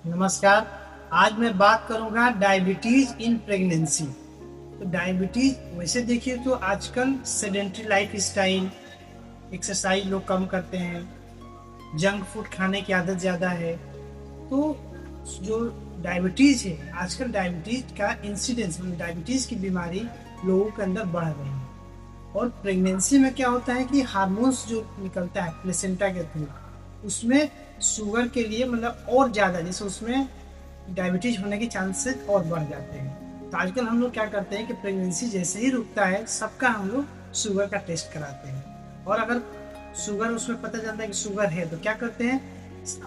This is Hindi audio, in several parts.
नमस्कार। आज मैं बात करूंगा डायबिटीज इन प्रेगनेंसी। तो डायबिटीज वैसे देखिए तो आजकल सेडेंट्री लाइफ स्टाइल, एक्सरसाइज लोग कम करते हैं, जंक फूड खाने की आदत ज़्यादा है। तो जो डायबिटीज है आजकल, डायबिटीज का इंसिडेंस मतलब डायबिटीज की बीमारी लोगों के अंदर बढ़ रही है। और प्रेगनेंसी में क्या होता है कि हार्मोन्स जो निकलता है प्लेसेंटा के थ्रू, उसमें शुगर के लिए मतलब और ज़्यादा, जैसे उसमें डायबिटीज होने के चांसेस और बढ़ जाते हैं। तो आजकल हम लोग क्या करते हैं कि प्रेगनेंसी जैसे ही रुकता है सबका हम लोग शुगर का टेस्ट कराते हैं। और अगर शुगर उसमें पता चलता है कि शुगर है तो क्या करते हैं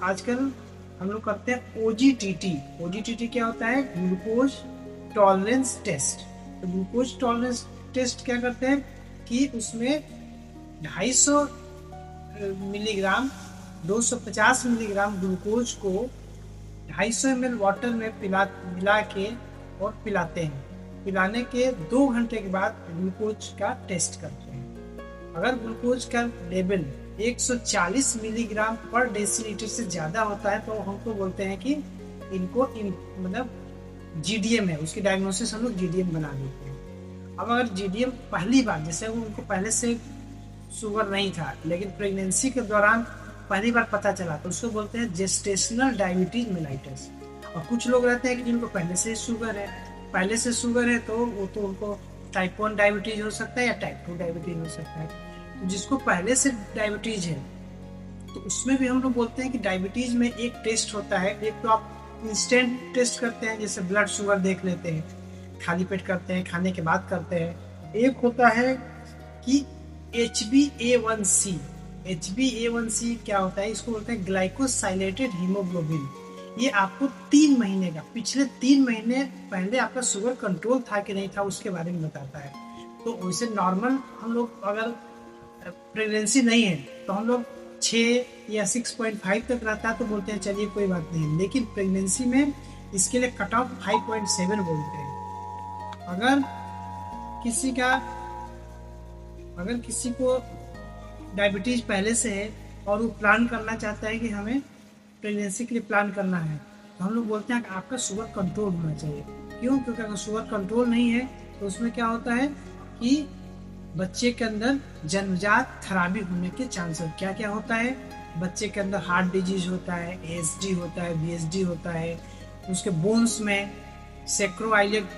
आजकल हम लोग करते हैं OGTT। OGTT क्या होता है? Glucose tolerance test. तो ग्लूकोज टॉलरेंस टेस्ट क्या करते हैं कि उसमें 250 मिलीग्राम 250 मिलीग्राम ग्लूकोज को 250 ml वाटर में मिला के और पिलाते हैं। पिलाने के 2 घंटे के बाद ग्लूकोज का टेस्ट करते हैं। अगर ग्लूकोज का लेवल 140 मिलीग्राम पर डेसीलीटर से ज़्यादा होता है तो हमको बोलते हैं कि इनको मतलब GDM है। उसकी डायग्नोसिस हम लोग GDM बना देते हैं। अब अगर GDM पहली बार, जैसे उनको पहले से शुगर नहीं था लेकिन प्रेगनेंसी के दौरान पहली बार पता चला, तो उसको बोलते हैं जेस्टेशनल डायबिटीज मेलाइटस। और कुछ लोग रहते हैं कि जिनको पहले से शुगर है तो वो तो उनको टाइप 1 डायबिटीज हो सकता है या टाइप 2 डायबिटीज हो सकता है। तो जिसको पहले से डायबिटीज है तो उसमें भी हम लोग बोलते हैं कि डायबिटीज में एक टेस्ट होता है। एक तो आप इंस्टेंट टेस्ट करते हैं, जैसे ब्लड शुगर देख लेते हैं, खाली पेट करते हैं, खाने के बाद करते हैं। एक होता है कि HbA1c। HbA1c क्या होता है? इसको बोलते हैं ग्लाइकोसाइलेटेड हीमोग्लोबिन। ये आपको 3 महीने का, पिछले 3 महीने पहले आपका शुगर कंट्रोल था कि नहीं था उसके बारे में बताता है। तो वैसे नॉर्मल हम लोग अगर प्रेगनेंसी नहीं है तो हम लोग 6 या 6.5 तक रहता है तो बोलते हैं चलिए कोई बात नहीं, लेकिन प्रेगनेंसी में इसके लिए कट ऑफ 5.7 बोलते हैं। अगर किसी को डायबिटीज पहले से है और वो प्लान करना चाहता है कि हमें प्रेगनेंसी के लिए प्लान करना है, तो हम लोग बोलते हैं कि आपका शुगर कंट्रोल होना चाहिए। क्यों? क्योंकि अगर शुगर कंट्रोल नहीं है तो उसमें क्या होता है कि बच्चे के अंदर जन्मजात खराबी होने के चांसेस क्या क्या होता है। बच्चे के अंदर हार्ट डिजीज होता है, ASD होता है, BSD होता है। उसके बोन्स में सेक्रोइलियक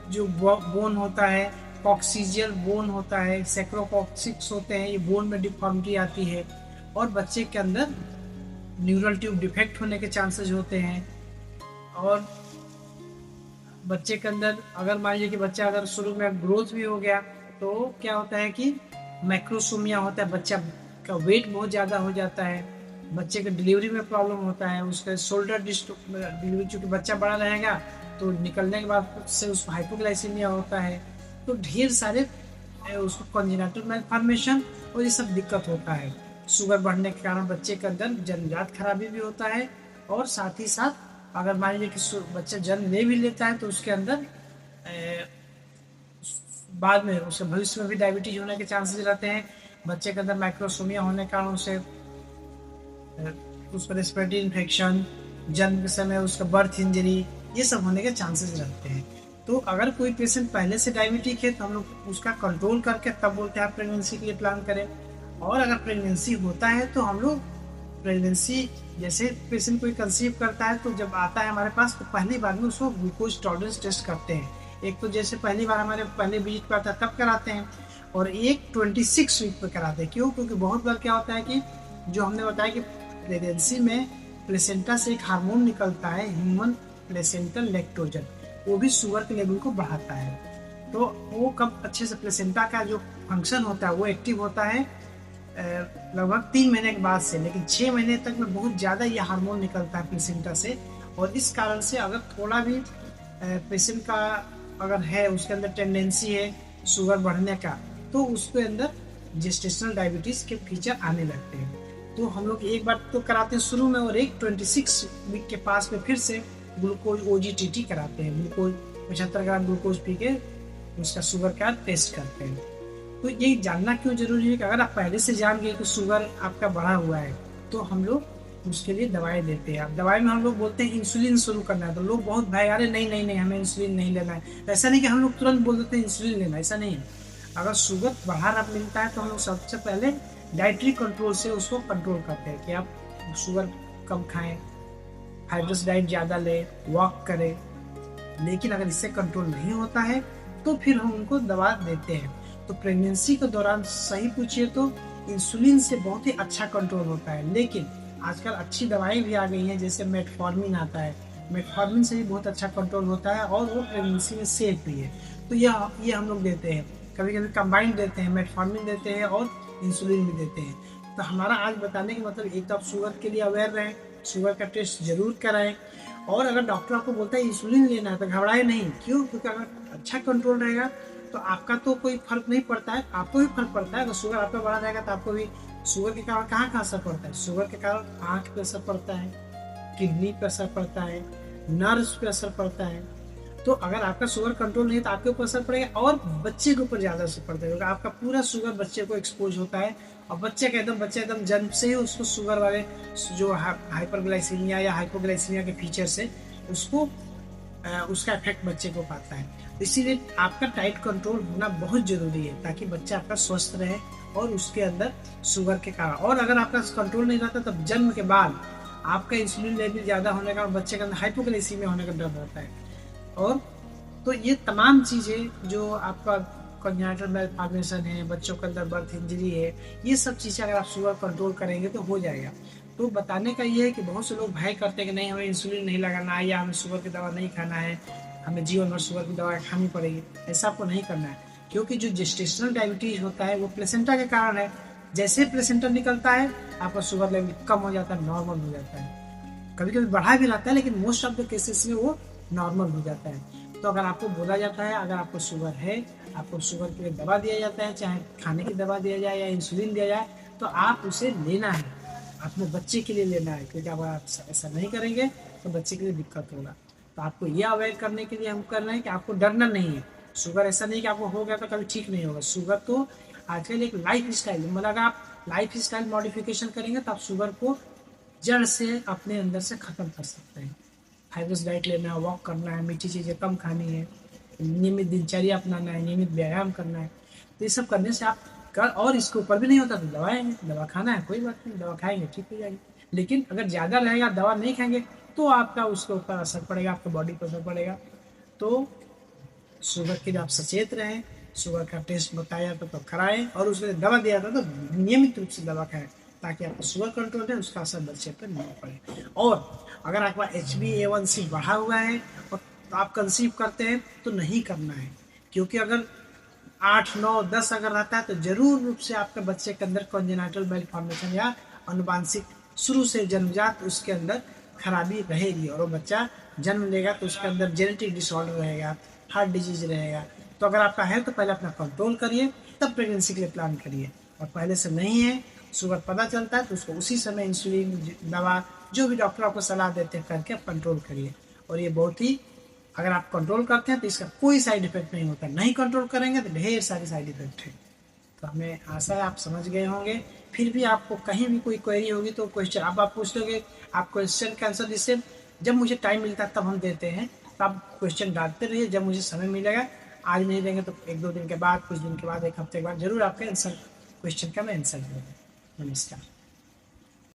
जो बोन होता है, कॉक्सीजियल बोन होता है, सेक्रोकॉक्सिक्स होते हैं, ये बोन में डिफॉर्मिटी आती है। और बच्चे के अंदर न्यूरल ट्यूब डिफेक्ट होने के चांसेस होते हैं। और बच्चे के अंदर अगर मान लीजिए कि बच्चा अगर शुरू में ग्रोथ भी हो गया तो क्या होता है कि मैक्रोसोमिया होता है, बच्चा का वेट बहुत ज़्यादा हो जाता है, बच्चे के डिलीवरी में प्रॉब्लम होता है, उसका शोल्डर डिलीवरी, चूँकि बच्चा बड़ा रहेगा तो निकलने के बाद से उसको हाइपोग्लाइसीमिया होता है। तो ढेर सारे उसको कॉन्जेनिटल मैलफॉर्मेशन और ये सब दिक्कत होता है। शुगर बढ़ने के कारण बच्चे के अंदर जन्मजात खराबी भी होता है। और साथ ही साथ अगर मान लीजिए कि बच्चा जन्म ले भी लेता है तो उसके अंदर बाद में उसके भविष्य में भी डायबिटीज होने के चांसेस रहते हैं। बच्चे के अंदर माइक्रोसोमिया होने के कारण उसका रेस्पिरेटरी इन्फेक्शन, जन्म के समय उसका बर्थ इंजरी, ये सब होने के चांसेस रहते हैं। तो अगर कोई पेशेंट पहले से डायबिटिक है तो हम लोग उसका कंट्रोल करके तब बोलते हैं आप प्रेगनेंसी के लिए प्लान करें। और अगर प्रेगनेंसी होता है तो हम लोग प्रेगनेंसी जैसे पेशेंट कोई कंसीव करता है तो जब आता है हमारे पास तो पहली बार में उसको ग्लूकोज टॉलरेंस टेस्ट करते हैं। एक तो जैसे पहली बार हमारे पहले विजिट पर आता है तब कराते हैं, और एक 26 वीक पर कराते हैं। क्यों? क्योंकि बहुत बार क्या होता है कि जो हमने बताया कि प्रेगनेंसी में प्लेसेंटा से एक हार्मोन निकलता है, ह्यूमन प्लेसेंटल लैक्टोजन, वो भी शुगर के लेवल को बढ़ाता है। तो वो कब अच्छे से प्लेसेंटा का जो फंक्शन होता है वो एक्टिव होता है लगभग 3 महीने के बाद से, लेकिन 6 महीने तक में बहुत ज़्यादा ये हार्मोन निकलता है प्लेसेंटा से। और इस कारण से अगर थोड़ा भी पेशेंट का अगर है उसके अंदर टेंडेंसी है शुगर बढ़ने का तो उसके अंदर जेस्टेशनल डायबिटीज़ के फीचर आने लगते हैं। तो हम लोग एक बार तो कराते हैं शुरू में, और एक 26 वीक के पास में फिर से ग्लूकोज OGTT कराते हैं। ग्लूकोज 75 ग्राम ग्लूकोज पी के उसका शुगर का टेस्ट करते हैं। तो ये जानना क्यों जरूरी है कि अगर आप पहले से जान गए कि शुगर आपका बढ़ा हुआ है तो हम लोग उसके लिए दवाई देते हैं। अब दवाई में हम लोग बोलते हैं इंसुलिन शुरू करना है, तो लोग बहुत भय, अरे नहीं नहीं नहीं हमें इंसुलिन नहीं लेना है। तो ऐसा नहीं कि हम लोग तुरंत बोल देते हैं इंसुलिन लेना, ऐसा नहीं है। अगर शुगर बढ़ा रहा मिलता है तो हम लोग सबसे पहले डाइटरी कंट्रोल से उसको कंट्रोल करते हैं कि आप शुगर कम खाएं, फाइब्रस डाइट ज़्यादा लें, वॉक करें। लेकिन अगर इससे कंट्रोल नहीं होता है तो फिर हम उनको दवा देते हैं। तो प्रेगनेंसी के दौरान सही पूछिए तो इंसुलिन से बहुत ही अच्छा कंट्रोल होता है, लेकिन आजकल अच्छी दवाई भी आ गई हैं, जैसे मेटफॉर्मिन आता है, मेटफॉर्मिन से भी बहुत अच्छा कंट्रोल होता है और वो प्रेगनेंसी में सेफ भी है। तो ये हम लोग देते हैं, कभी कभी कंबाइंड देते हैं, मेटफॉर्मिन देते हैं और इंसुलिन भी देते हैं। तो हमारा आज बताने का मतलब एक तो आप शुगर के लिए अवेयर रहें, शुगर का टेस्ट जरूर कराएं, और अगर डॉक्टर आपको बोलता है इंसुलिन लेना है तो घबराए नहीं। क्यों? क्योंकि अगर अच्छा कंट्रोल रहेगा तो आपका तो कोई फर्क नहीं पड़ता है, आपको भी फर्क पड़ता है। अगर शुगर आपका बढ़ा रहेगा तो आपको भी शुगर के कारण कहाँ कहाँ असर पड़ता है? शुगर के कारण आँख पे असर पड़ता है, किडनी पे असर पड़ता है, नर्व्स पे असर पड़ता है। तो अगर आपका शुगर कंट्रोल नहीं है तो आपके ऊपर असर पड़ेगा और बच्चे के ऊपर ज़्यादा असर पड़ता है, क्योंकि आपका पूरा शुगर बच्चे को एक्सपोज होता है। और बच्चे एकदम जन्म से ही उसको शुगर वाले जो हाइपरग्लाइसीमिया या हाइपोग्लाइसीमिया के फीचर से उसको उसका इफेक्ट बच्चे को पाता है। तो इसीलिए आपका डाइट कंट्रोल होना बहुत जरूरी है ताकि बच्चा आपका स्वस्थ रहे और उसके अंदर शुगर के कारण। और अगर आपका कंट्रोल नहीं रहता तब जन्म के बाद आपका इंसुलिन लेवल ज़्यादा होने का और बच्चे के अंदर हाइपोग्लाइसीमिया होने का डर रहता है। और तो ये तमाम चीज़ें जो आपका कंजेनिटल मैलफॉर्मेशन है, बच्चों के अंदर बर्थ इंजरी है, ये सब चीज़ें अगर आप शुगर कंट्रोल करेंगे तो हो जाएगा। तो बताने का ये है कि बहुत से लोग भय करते हैं कि नहीं हमें इंसुलिन नहीं लगाना है या हमें शुगर की दवा नहीं खाना है, हमें जीवन भर शुगर की दवा खानी पड़ेगी। ऐसा आपको नहीं करना है, क्योंकि जो जेस्टेशनल डायबिटीज होता है वो प्लेसेंटा के कारण है। जैसे प्लेसेंटा निकलता है आपका शुगर लेवल कम हो जाता है, नॉर्मल हो जाता है। कभी कभी बढ़ा भी रहता है लेकिन मोस्ट ऑफ द केसेस में वो नॉर्मल हो जाता है। तो अगर आपको बोला जाता है अगर आपको शुगर है, आपको शुगर के लिए दवा दिया जाता है, चाहे खाने की दवा दिया जाए या इंसुलिन दिया जाए, तो आप उसे लेना है, अपने बच्चे के लिए लेना है। क्योंकि अगर आप ऐसा नहीं करेंगे तो बच्चे के लिए दिक्कत होगा। तो आपको ये अवॉइड करने के लिए हम कर रहे हैं कि आपको डरना नहीं है। शुगर ऐसा नहीं कि आपको हो गया तो कभी ठीक नहीं होगा। शुगर तो आजकल एक लाइफ स्टाइल है, मतलब अगर आप लाइफ स्टाइल मॉडिफिकेशन करेंगे तो आप शुगर को जड़ से अपने अंदर से ख़त्म कर सकते हैं। फाइब्रस डाइट लेना है, वॉक करना है, मीठी चीज़ें कम खानी है, नियमित दिनचर्या अपनाना है, नियमित व्यायाम करना है। तो ये सब करने से आप कर, और इसके ऊपर भी नहीं होता तो दवाएं हैं, दवा खाना है कोई बात नहीं, दवा खाएंगे ठीक हो जाएगी। लेकिन अगर ज़्यादा रहेगा दवा नहीं खाएंगे तो आपका उसके ऊपर असर पड़ेगा, आपके बॉडी पर असर पड़ेगा। तो शुगर के लिए आप सचेत रहें, शुगर का टेस्ट बताया तो कराएं, और उसके लिए दवा दिया था तो नियमित रूप से दवा खाएं ताकि आपका शुगर कंट्रोल है, उसका असर बच्चे पर नहीं पड़े। और अगर आपका HbA1c बढ़ा हुआ है और आप कंसीव करते हैं तो नहीं करना है, क्योंकि अगर 8, 9, 10 अगर रहता है तो जरूर रूप से आपके बच्चे के अंदर कॉन्जेनिटल मैलफॉर्मेशन या अनुवांशिक शुरू से जन्मजात उसके अंदर खराबी रहेगी, और वो बच्चा जन्म लेगा तो उसके अंदर जेनेटिक डिसऑर्डर रहेगा, हार्ट डिजीज रहेगा। तो अगर आपका है तो पहले अपना कंट्रोल करिए, तब प्रेगनेंसी के लिए प्लान करिए। और पहले से नहीं है, शुगर पता चलता है तो उसको उसी समय इंसुलिन दवा जो भी डॉक्टर आपको सलाह देते हैं करके आप कंट्रोल करिए। और ये बहुत ही, अगर आप कंट्रोल करते हैं तो इसका कोई साइड इफेक्ट नहीं होता, नहीं कंट्रोल करेंगे तो ढेर सारे साइड इफेक्ट हैं। तो हमें आशा है आप समझ गए होंगे। फिर भी आपको कहीं भी कोई क्वेरी होगी तो क्वेश्चन आप पूछ लोगे, आप क्वेश्चन का आंसर जिससे जब मुझे टाइम मिलता है तब हम देते हैं, तो आप क्वेश्चन डालते रहिए जब मुझे समय मिलेगा। आज नहीं देंगे तो 1-2 दिन के बाद, कुछ दिन के बाद, 1 हफ्ते के बाद जरूर आपके आंसर क्वेश्चन का मैं आंसर दूँगा। नमस्कार।